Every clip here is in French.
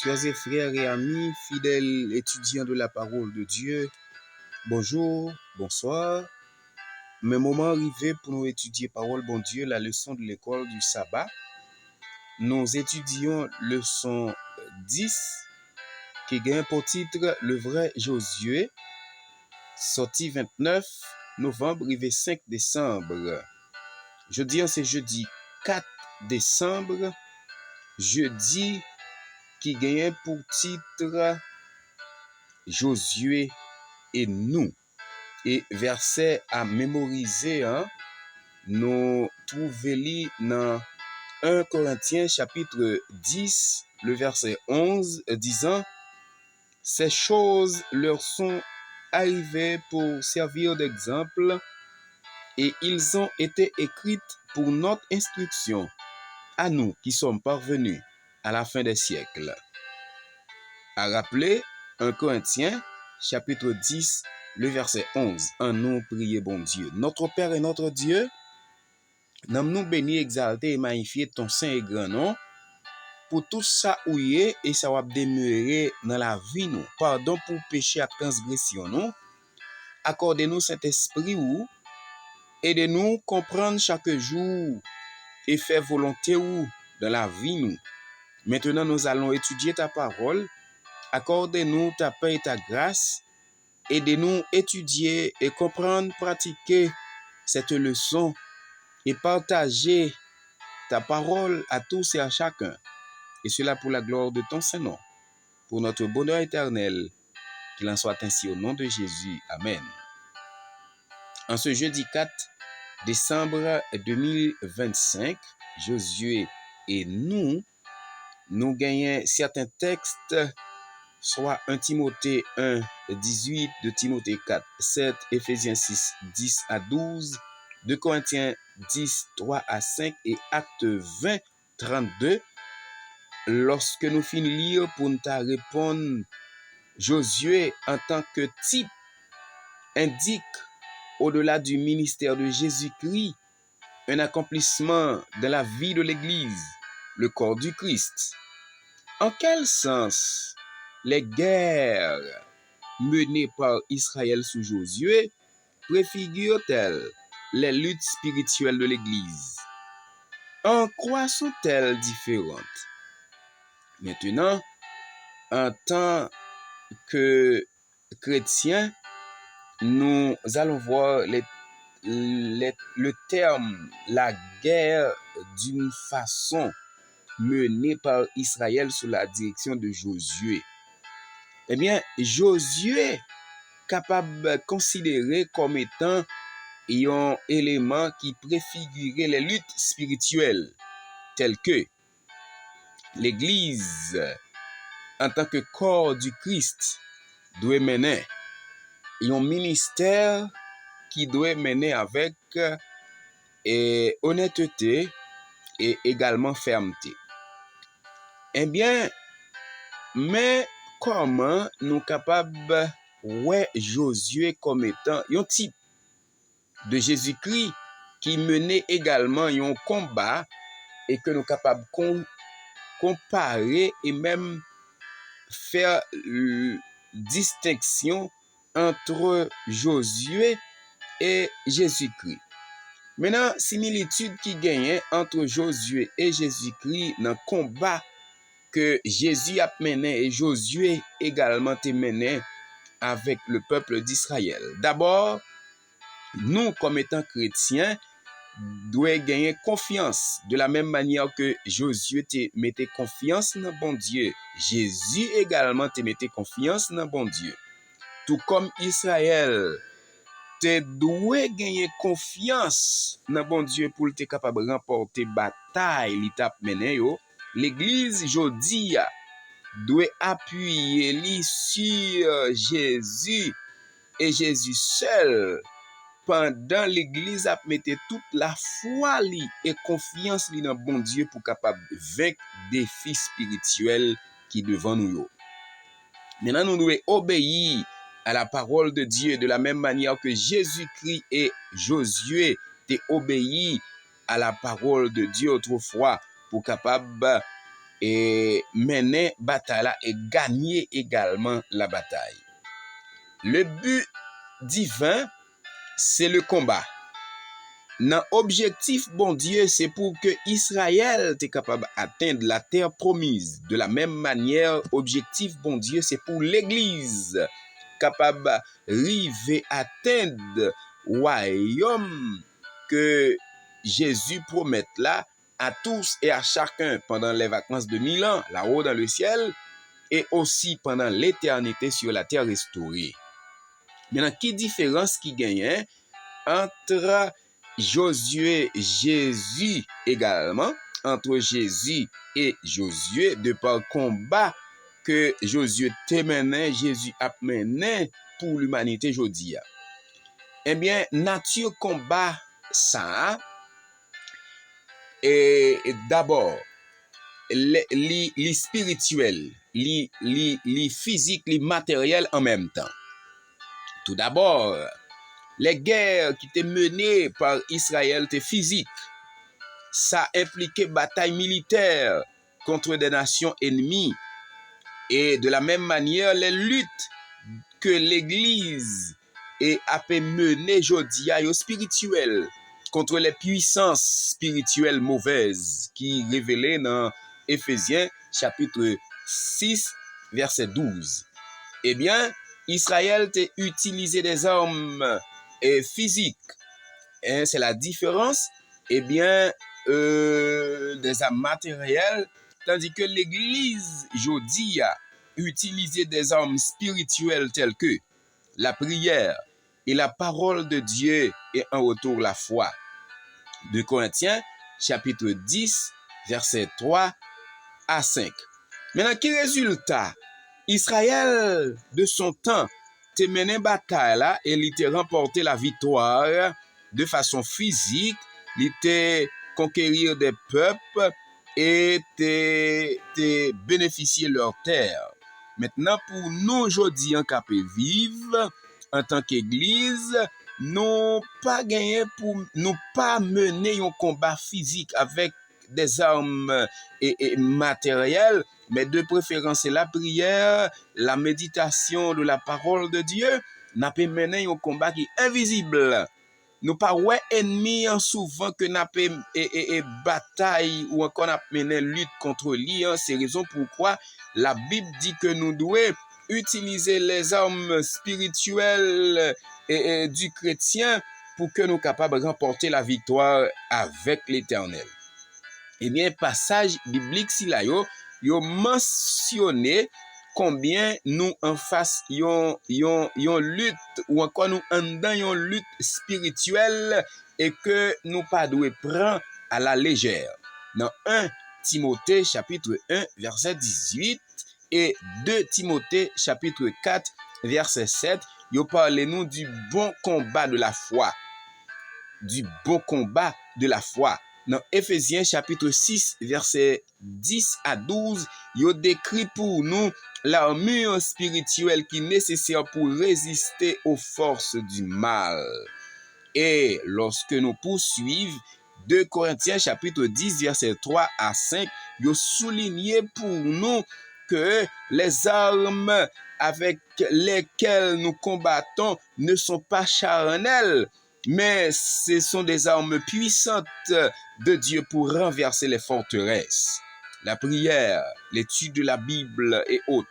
Chers et frères et amis, fidèles étudiants de la parole de Dieu, bonjour, bonsoir. Mais moment arrivé pour nous étudier parole bon Dieu, la leçon de l'école du sabbat. Nous étudions leçon 10 qui gagne pour titre Le vrai Josué, sorti 29 novembre, arrivé 5 décembre. Jeudi, c'est jeudi 4 décembre, jeudi qui gagne pour titre Josué et nous. Et verset à mémoriser, nous trouvons dans 1 Corinthiens chapitre 10, le verset 11, disant « Ces choses leur sont arrivées pour servir d'exemple et ils ont été écrites pour notre instruction, à nous qui sommes parvenus à la fin des siècles. » À rappeler, 1 Corinthiens chapitre 10, le verset 11. En nous prier bon Dieu. Notre Père et notre Dieu, nous bénis, exalter et magnifier ton saint et grand nom pour tout ça où y est et ça va demeurer dans la vie nous. Pardon pour péché à transgression nous. Accordez-nous Saint-Esprit ou aidez-nous comprendre chaque jour et faire volonté ou dans la vie nous. Maintenant nous allons étudier ta parole. Accordez-nous ta paix et ta grâce. Aidez-nous étudier et comprendre, pratiquer cette leçon et partager ta parole à tous et à chacun. Et cela pour la gloire de ton Saint-Nom, pour notre bonheur éternel, qu'il en soit ainsi au nom de Jésus. Amen. En ce jeudi 4 décembre 2025, Josué et nous gagnons certains textes, soit 1 Timothée 1, 18, 2 Timothée 4, 7, Éphésiens 6, 10 à 12, 2 Corinthiens 10, 3 à 5 et Actes 20, 32. Lorsque nous finissons de lire pour nous répondre, Josué en tant que type indique au-delà du ministère de Jésus-Christ un accomplissement de la vie de l'Église, le corps du Christ. En quel sens les guerres menées par Israël sous Josué préfigurent-elles les luttes spirituelles de l'Église? En quoi sont-elles différentes? Maintenant, en tant que chrétiens, nous allons voir le terme la guerre d'une façon menée par Israël sous la direction de Josué. Eh bien, Josué capable de considérer comme étant un élément qui préfigurait les luttes spirituelles, telles que l'Église, en tant que corps du Christ, doit mener un ministère qui doit mener avec honnêteté et également fermeté. Eh bien, mais comment nous capables Josué comme étant un type de Jésus-Christ qui menait également un combat et que nous capables comparer et même faire distinction entre Josué et Jésus-Christ. Maintenant, similitude qui gagnait entre Josué et Jésus-Christ dans le combat que Jésus a mené et Josué également a mené avec le peuple d'Israël. D'abord, nous, comme étant chrétiens, devons gagner confiance de la même manière que Josué te mettait confiance dans bon Dieu. Jésus également te mettait confiance dans bon Dieu. Tout comme Israël te doit gagner confiance dans bon Dieu pour être capable de remporter bataille l'étape mené yo. L'Église jodi doit appuyer li sur Jésus et Jésus seul. Pendant l'Église a mettre toute la foi li et confiance li dans bon Dieu pour capable vaincre défis spirituels qui devant nous yo. Maintenant nous devons obéir à la parole de Dieu de la même manière que Jésus-Christ et Josué t'ont obéi à la parole de Dieu autrefois pour capable et mener bataille là et gagner également la bataille. Le but divin, c'est le combat. Nan objectif bon Dieu, c'est pour que Israël t'est capable d'atteindre la terre promise. De la même manière, objectif bon Dieu, c'est pour l'Église capable d'arriver à atteindre royaume que Jésus promet là à tous et à chacun pendant les vacances de 1000 ans, là-haut dans le ciel, et aussi pendant l'éternité sur la terre restaurée. Maintenant, qui différence qui gagne entre Josué, Jésus également, entre Jésus et Josué, de par le combat que Josué te menait, Jésus a mené pour l'humanité aujourd'hui. Eh bien, nature combat ça, et d'abord, les spirituel, les physique, les matériel en même temps. Tout d'abord, les guerres qui étaient menées par Israël étaient physiques. Ça impliquait bataille militaire contre des nations ennemies. Et de la même manière, les luttes que l'Église a menées aujourd'hui spirituelles contre les puissances spirituelles mauvaises qui révélées dans Éphésiens chapitre 6, verset 12. Eh bien, Israël a utilisé des armes physiques. C'est la différence, eh bien, des armes matérielles, tandis que l'Église, aujourd'hui, a utilisé des armes spirituelles telles que la prière et la parole de Dieu et en retour la foi. 2 Corinthiens, chapitre 10, verset 3 à 5. Maintenant, quel résultat? Israël, de son temps, te mené bataille là et il te remporté la victoire de façon physique, il te conquérir des peuples et te bénéficier leur terre. Maintenant, pour nous aujourd'hui en capé vivre en tant qu'Église, nous pas gagné pour nous pas mener un combat physique avec des armes et matérielles, mais de préférence la prière, la méditation de la parole de Dieu, n'a pas mené un combat qui est invisible. Nous pas ouais ennemi souvent que n'a pas bataille ou encore n'a mené lutte contre lui. C'est raison pourquoi la Bible dit que nous devons utiliser les armes spirituelles du chrétien pour que nous soyons capables de remporter la victoire avec l'Éternel. Eh bien, passage biblique si là yo mentionné combien nous en face yon lutte ou encore nous en dans yon lutte spirituelle et que nous pas doit prendre à la légère. Dans 1 Timothée chapitre 1 verset 18 et 2 Timothée chapitre 4 verset 7, yo parle nous du bon combat de la foi. Du bon combat de la foi. Dans Éphésiens chapitre 6 verset 10 à 12, il décrit pour nous l'armure spirituelle qui est nécessaire pour résister aux forces du mal. Et lorsque nous poursuivons 2 Corinthiens chapitre 10 verset 3 à 5, il souligne pour nous que les armes avec lesquelles nous combattons ne sont pas charnelles, mais ce sont des armes puissantes de Dieu pour renverser les forteresses. La prière, l'étude de la Bible et autres.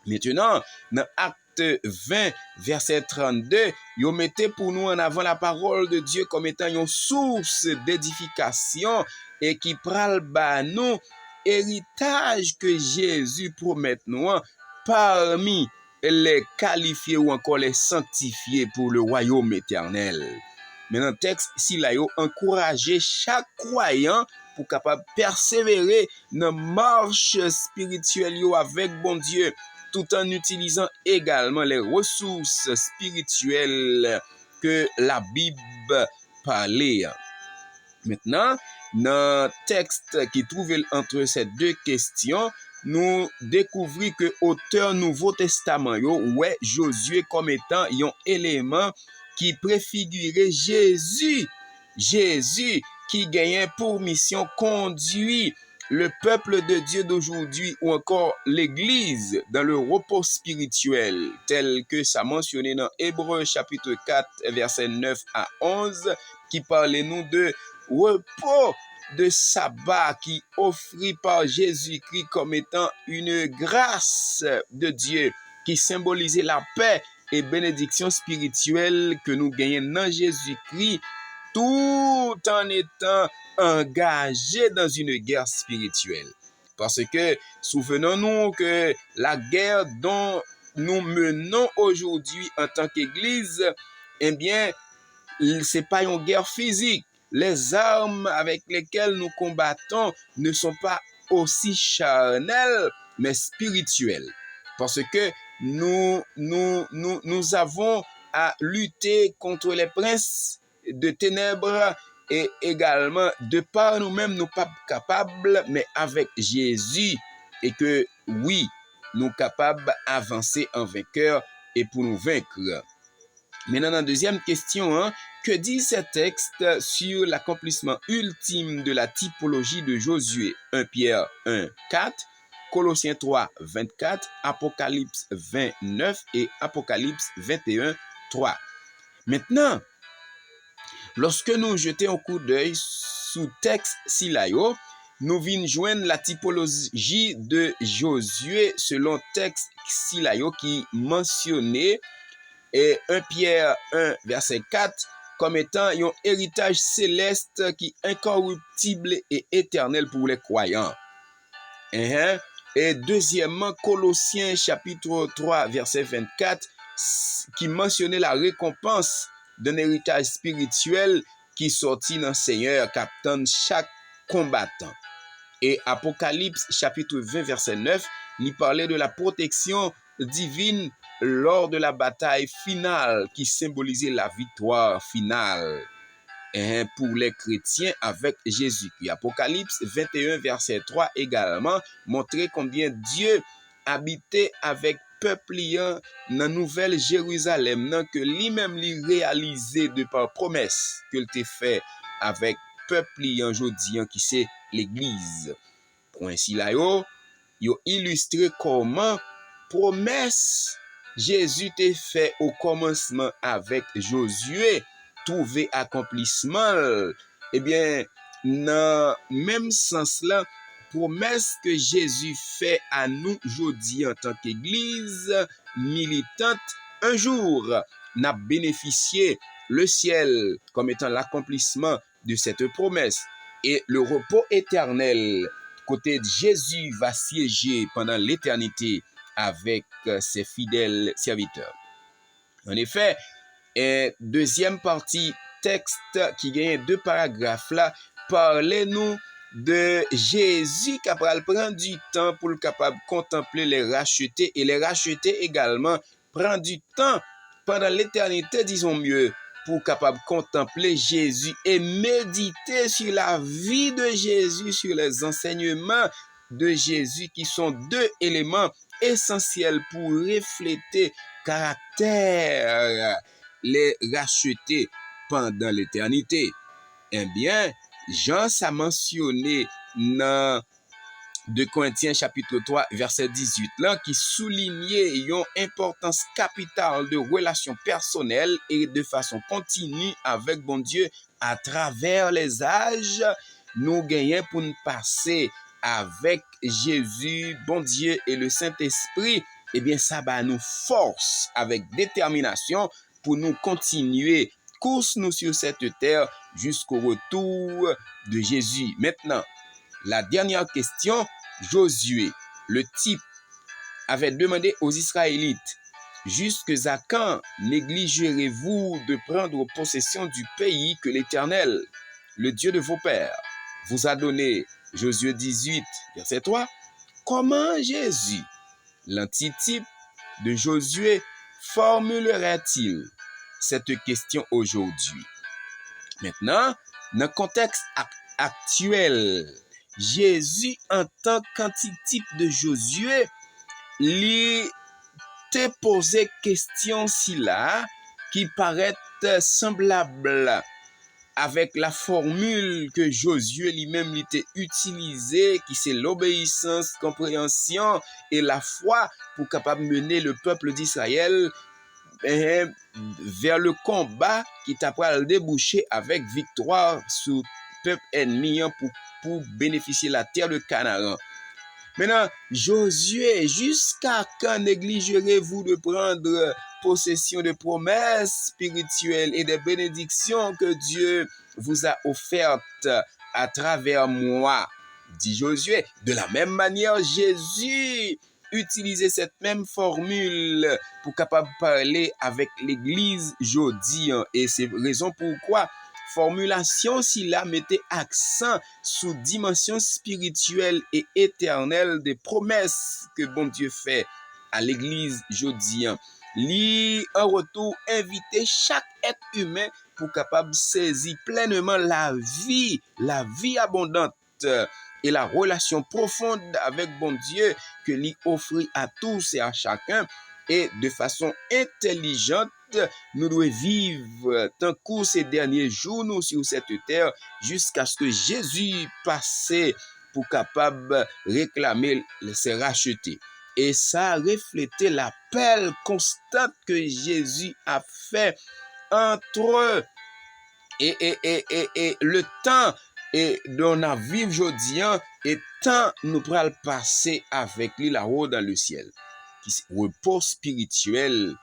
Maintenant, dans Acte 20, verset 32, yo mettez pour nous en avant la parole de Dieu comme étant une source d'édification et qui pral ba nous héritage que Jésus promet nous parmi les qualifiés ou encore les sanctifiés pour le royaume éternel. Mais dans le texte, si là yo encourager chaque croyant pour capable persévérer dans marche spirituelle yo avec bon Dieu, tout en utilisant également les ressources spirituelles que la Bible parlait. Maintenant, dans le texte qui trouve entre ces deux questions, nous découvrons que auteur Nouveau Testament ouais Josué comme étant un élément qui préfigurait Jésus qui gagnait pour mission conduire le peuple de Dieu d'aujourd'hui ou encore l'Église dans le repos spirituel tel que ça mentionné dans Hébreux chapitre 4 verset 9 à 11 qui parle nous de repos de sabbat qui offrit par Jésus-Christ comme étant une grâce de Dieu qui symbolisait la paix et bénédiction spirituelle que nous gagnons dans Jésus-Christ tout en étant engagé dans une guerre spirituelle. Parce que souvenons-nous que la guerre dont nous menons aujourd'hui en tant qu'Église, eh bien, c'est pas une guerre physique. Les armes avec lesquelles nous combattons ne sont pas aussi charnelles, mais spirituelles. Parce que nous avons à lutter contre les princes de ténèbres et également de par nous-mêmes, nous pas capables, mais avec Jésus, et que oui, nous capables d'avancer en vainqueur et pour nous vaincre. Maintenant, dans la deuxième question, que dit ce texte sur l'accomplissement ultime de la typologie de Josué? 1 Pierre 1, 4, Colossiens 3, 24, Apocalypse 29 et Apocalypse 21, 3. Maintenant, lorsque nous jetons un coup d'œil sous texte Silayo, nous venons joindre la typologie de Josué selon texte Silayo qui mentionnait et 1 Pierre 1 verset 4 comme étant un héritage céleste qui est incorruptible et éternel pour les croyants. Et deuxièmement, Colossiens chapitre 3 verset 24 qui mentionnait la récompense d'un héritage spirituel qui sortit dans le Seigneur captant chaque combattant. Et Apocalypse chapitre 20 verset 9 il parlait de la protection divine lors de la bataille finale qui symbolisait la victoire finale pour les chrétiens avec Jésus-Christ. Apocalypse 21 verset 3 également montrait combien Dieu habitait avec peuple dans Nouvelle Jérusalem que lui-même lui réalisé de par promesse qu'il t'a fait avec peuple aujourd'hui qui c'est l'Église. Pour ainsi là yo illustré comment promesse Jésus t'a fait au commencement avec Josué trouver accomplissement. Eh bien, dans même sens là, promesse que Jésus fait à nous aujourd'hui en tant qu'Église militante, un jour n'a bénéficié le ciel comme étant l'accomplissement de cette promesse et le repos éternel côté de Jésus va siéger pendant l'éternité avec ses fidèles serviteurs. En effet, deuxième partie texte qui gagne 2 paragraphes là, parlez-nous de Jésus qui a prend du temps pour le capable contempler les rachetés et les rachetés également prend du temps pendant l'éternité, disons mieux, pour capable contempler Jésus et méditer sur la vie de Jésus, sur les enseignements de Jésus qui sont 2 éléments essentiels pour refléter caractère les rachetés pendant l'éternité. Eh bien, Jean s'est mentionné dans 2 Corinthiens chapitre 3 verset 18 là qui soulignait une importance capitale de relations personnelles et de façon continue avec bon Dieu à travers les âges. Nous gagnons pour nous passer avec Jésus, bon Dieu et le Saint-Esprit. Eh bien, ça va nous force avec détermination pour nous continuer course nous sur cette terre jusqu'au retour de Jésus. Maintenant, la dernière question, Josué, le type, avait demandé aux Israélites, jusqu'à quand négligerez-vous de prendre possession du pays que l'Éternel, le Dieu de vos pères, vous a donné? Josué 18, verset 3. Comment Jésus, l'antitype de Josué, formulerait-il cette question aujourd'hui? Maintenant, dans le contexte actuel, Jésus en tant qu'antitype de Josué, lui te posé question si là qui paraît semblable avec la formule que Josué lui-même était utilisée, qui c'est l'obéissance, compréhension et la foi pour capable mener le peuple d'Israël vers le combat qui t'a le déboucher avec victoire sur peuple ennemi pour bénéficier de la terre de Canaan. Maintenant, Josué, jusqu'à quand négligerez-vous de prendre possession de promesses spirituelles et des bénédictions que Dieu vous a offertes à travers moi, dit Josué. De la même manière, Jésus utilisait cette même formule pour capable parler avec l'Église jodi. Et c'est raison pourquoi formulation si là mettait accent sur dimension spirituelle et éternelle des promesses que bon Dieu fait à l'église jodi. Li en retour inviter chaque être humain pour capable saisir pleinement la vie abondante et la relation profonde avec bon Dieu que lui offre à tous et à chacun, et de façon intelligente nous devons vivre tant que ces derniers jours nous sur cette terre jusqu'à ce que Jésus passe pour capable réclamer ses rachetés. Et ça reflétait l'appel constant que Jésus a fait entre et le temps et dont on vivre aujourd'hui et tant nous pourrons passer avec lui là-haut dans le ciel, qui est repos spirituel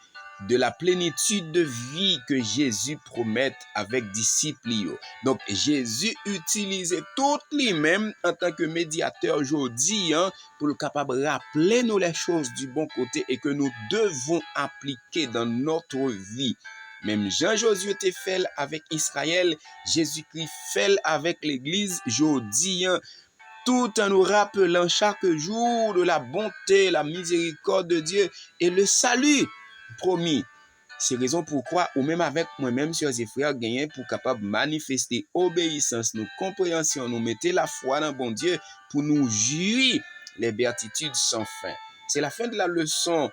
de la plénitude de vie que Jésus promet avec disciples. Donc Jésus utilisait tout lui-même en tant que médiateur aujourd'hui pour le capable rappeler nous les choses du bon côté et que nous devons appliquer dans notre vie. Même Jean-Josué te fait avec Israël, Jésus-Christ fait avec l'Église aujourd'hui, tout en nous rappelant chaque jour de la bonté, la miséricorde de Dieu et le salut promis. C'est raison pourquoi, ou même avec moi-même, chers et frères, gagner pour capable manifester obéissance, nous compréhension, nous mettre la foi dans bon Dieu pour nous jouir les béatitudes sans fin. C'est la fin de la leçon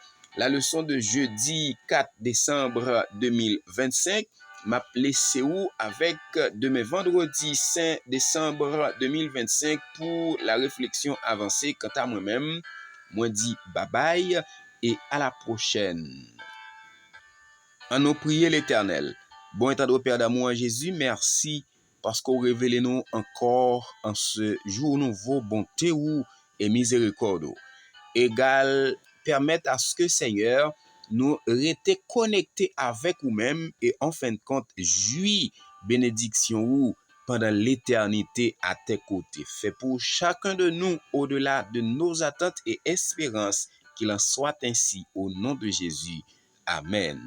de jeudi 4 décembre 2025. M'a laissé où avec demain vendredi 5 décembre 2025 pour la réflexion avancée. Quant à moi-même, moi dis bye bye et à la prochaine. En nous prier l'Éternel. Bon état de Père d'amour en Jésus, merci parce qu'on révèle nous encore en ce jour nouveau bonté ou et miséricorde. Égal, permettre à ce que Seigneur nous rester connectés avec vous-même et en fin de compte, jouir bénédiction ou pendant l'éternité à tes côtés. Fais pour chacun de nous au-delà de nos attentes et espérances qu'il en soit ainsi au nom de Jésus. Amen.